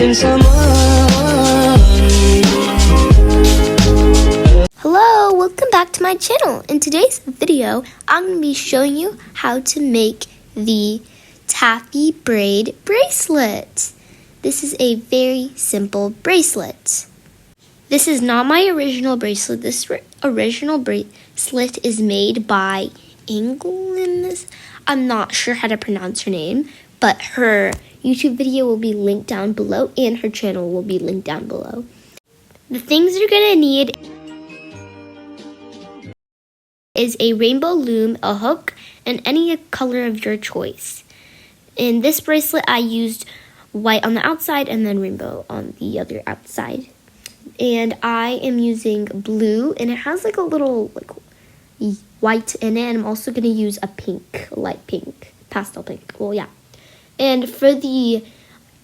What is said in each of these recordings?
Hello, welcome back to my channel. In today's video, I'm going to be showing you how to make the taffy braid bracelet. This is a very simple bracelet. This is not my original bracelet. This original bracelet is made by England. I'm not sure how to pronounce her name, but her YouTube video will be linked down below and her channel will be linked down below. The things you're going to need is a rainbow loom, a hook, and any color of your choice. In this bracelet, I used white on the outside and then rainbow on the other outside. And I am using blue, and it has like a little white in it, and I'm also going to use a pink, light pink, pastel pink. Well, yeah. And for the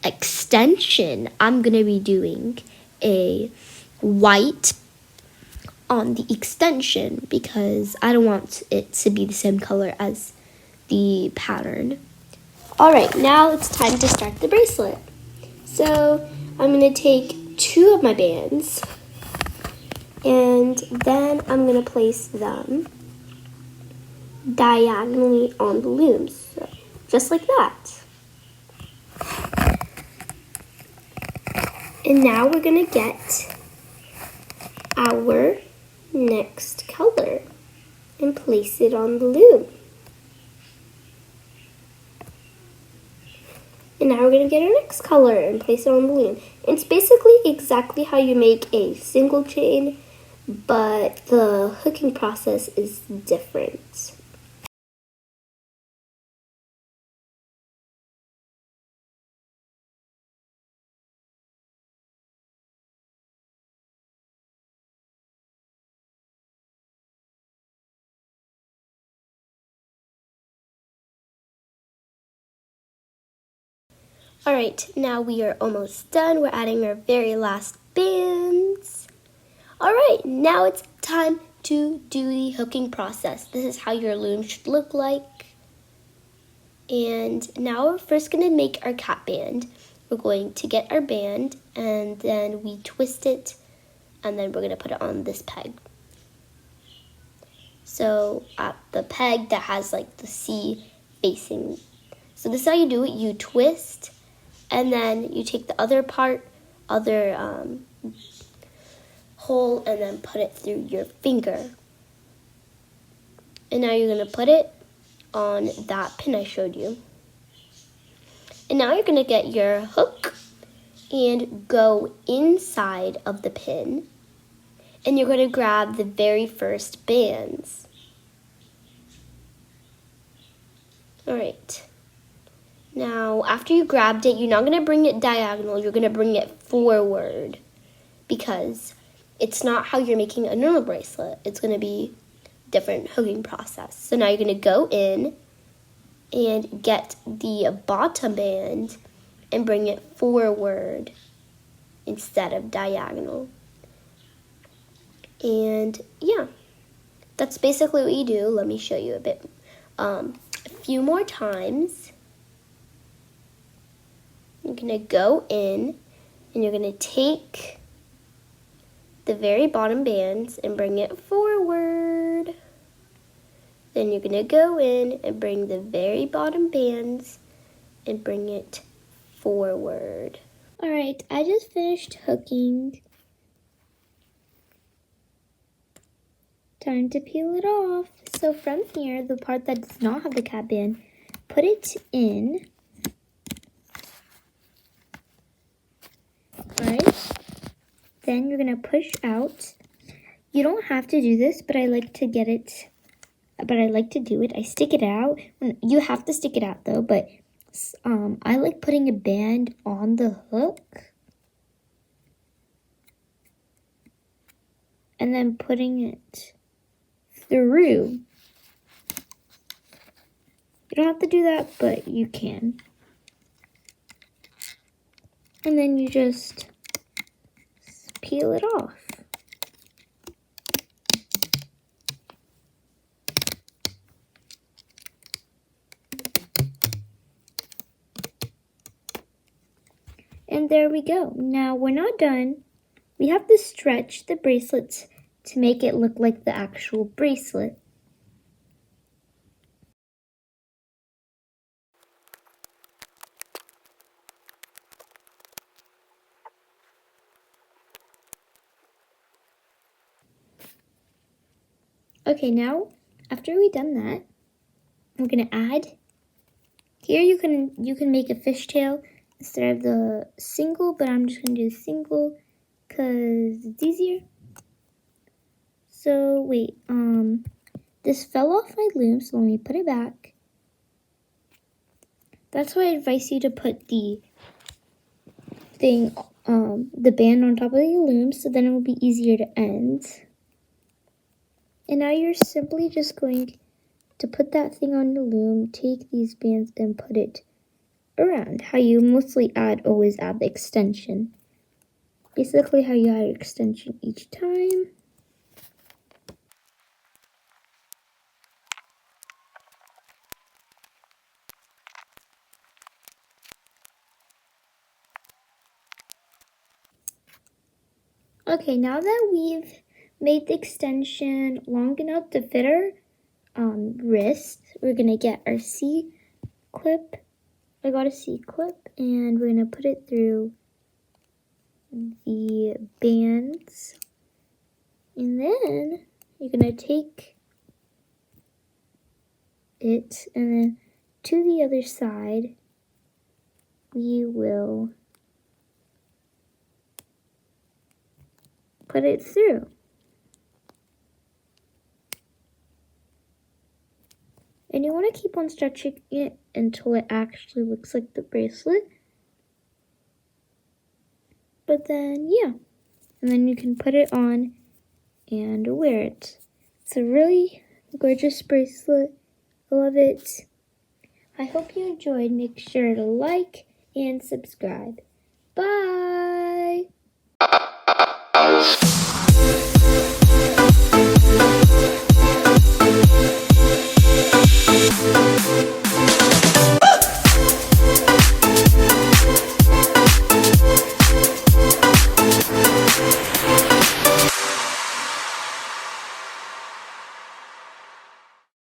extension, I'm going to be doing a white on the extension because I don't want it to be the same color as the pattern. Alright, now it's time to start the bracelet. So I'm going to take 2 of my bands and then I'm going to place them diagonally on the looms, so just like that. And now we're going to get our next color and place it on the loom. And now we're going to get our next color and place it on the loom. It's basically exactly how you make a single chain, but the hooking process is different. Alright, now we are almost done. We're adding our very last bands. Alright, now it's time to do the hooking process. This is how your loom should look like. And now we're first going to make our cap band. We're going to get our band and then we twist it and then we're going to put it on this peg. So at the peg that has like the C facing. So this is how you do it. You twist and then you take the other hole and then put it through your finger. And now you're going to put it on that pin I showed you. And now you're going to get your hook and go inside of the pin. And you're going to grab the very first bands. Alright. Now, after you grabbed it, you're not going to bring it diagonal, you're going to bring it forward because it's not how you're making a normal bracelet. It's going to be a different hooking process. So now you're going to go in and get the bottom band and bring it forward instead of diagonal. And yeah, that's basically what you do. Let me show you a few more times. You're going to go in and you're going to take the very bottom bands and bring it forward. Then you're going to go in and bring the very bottom bands and bring it forward. Alright, I just finished hooking. Time to peel it off. So from here, the part that does not have the cap band, put it in. Right? Then you're going to push out. You don't have to do this, but I like to get it, do it. I stick it out. You have to stick it out though, but I like putting a band on the hook and then putting it through. You don't have to do that, but you can. And then you just peel it off. And there we go. Now we're not done. We have to stretch the bracelets to make it look like the actual bracelet. Okay, now after we've done that, we're gonna add. Here you can make a fishtail instead of the single, but I'm just gonna do single because it's easier. So wait, this fell off my loom, so let me put it back. That's why I advise you to put the thing, the band on top of the loom, so then it will be easier to end. And now you're simply just going to put that thing on the loom, take these bands and put it around. How you mostly always add the extension. Basically how you add extension each time. Okay, now that we've made the extension long enough to fit our wrist, we're gonna get our C clip. I got a C clip and we're gonna put it through the bands, and then you're gonna take it, and then to the other side we will put it through. And you want to keep on stretching it until it actually looks like the bracelet. But then, yeah. And then you can put it on and wear it. It's a really gorgeous bracelet. I love it. I hope you enjoyed. Make sure to like and subscribe. Bye!